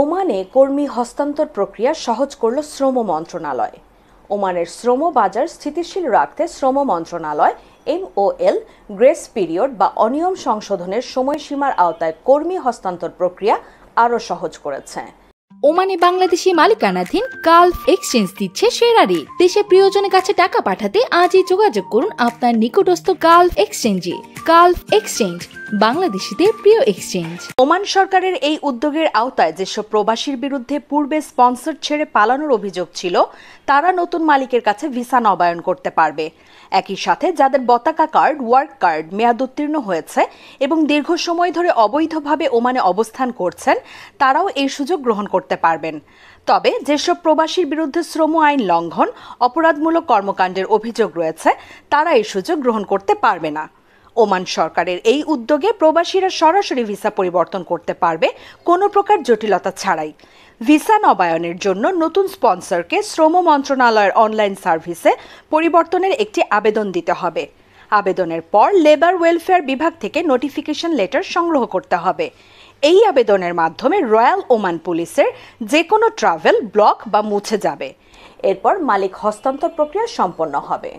ওমানে কর্মী হস্তান্তর প্রক্রিয়া সহজ করল শ্রম মন্ত্রণালয়। ওমানের শ্রম বাজার স্থিতিশীল রাখতে শ্রম মন্ত্রণালয় MOL গ্রেস পিরিয়ড বা অনিয়ম সংশোধনের সময়সীমার আওতায় কর্মী হস্তান্তর প্রক্রিয়া আরও সহজ করেছে। ওমানে বাংলাদেশি মালিকানাধীন গালফ এক্সচেঞ্জ দিচ্ছে সেরা রেট। দেশে প্রিয়জনের কাছে টাকা পাঠাতে আজই যোগাযোগ করুন আপনার নিকটস্থ গালফ এক্সচেঞ্জে। গালফ এক্সচেঞ্জ, বাংলাদেশিদের প্রিয় এক্সচেঞ্জ। ওমান সরকারের এই উদ্যোগের আওতায় যেসব প্রবাসীর বিরুদ্ধে পূর্বে স্পন্সর ছেড়ে পালানোর অভিযোগ ছিল তারা নতুন মালিকের কাছে ভিসা নবায়ন করতে পারবে। একই সাথে যাদের বতাকা কার্ড, ওয়ার্ক কার্ড মেয়াদ উত্তীর্ণ হয়েছে এবং দীর্ঘ সময় ধরে অবৈধভাবে ওমানে অবস্থান করছেন তারাও এই সুযোগ গ্রহণ করতে পারবেন। তবে যেসব প্রবাসীর বিরুদ্ধে শ্রম আইন লঙ্ঘন, অপরাধমূলক কর্মকাণ্ডের অভিযোগ রয়েছে তারা এই সুযোগ গ্রহণ করতে পারবে না। ওমান সরকারের এই উদ্যোগে প্রবাসীরা সরাসরি ভিসা পরিবর্তন করতে পারবে কোনো প্রকার জটিলতা ছাড়াই। ভিসা নবায়নের জন্য নতুন স্পন্সরকে শ্রম মন্ত্রণালয়ের অনলাইন সার্ভিসে পরিবর্তনের একটি আবেদন দিতে হবে। আবেদনের পর লেবার ওয়েলফেয়ার বিভাগ থেকে নোটিফিকেশন লেটার সংগ্রহ করতে হবে। এই আবেদনের মাধ্যমে রয়্যাল ওমান পুলিশের যে কোনো ট্রাভেল ব্লক বা মুছে যাবে। এরপর মালিক হস্তান্তর প্রক্রিয়া সম্পন্ন হবে।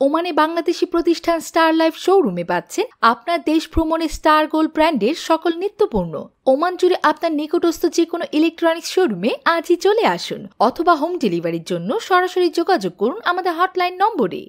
ওমানে বাংলাদেশি প্রতিষ্ঠান স্টার লাইফ শোরুমে পাচ্ছেন আপনার দেশ ভ্রমণে স্টার গোল্ড ব্র্যান্ডের সকল নিত্যপণ্য। ওমান জুড়ে আপনার নিকটস্থ যে কোনো ইলেকট্রনিক্স শোরুমে আজই চলে আসুন অথবা হোম ডেলিভারির জন্য সরাসরি যোগাযোগ করুন আমাদের হটলাইন নম্বরে।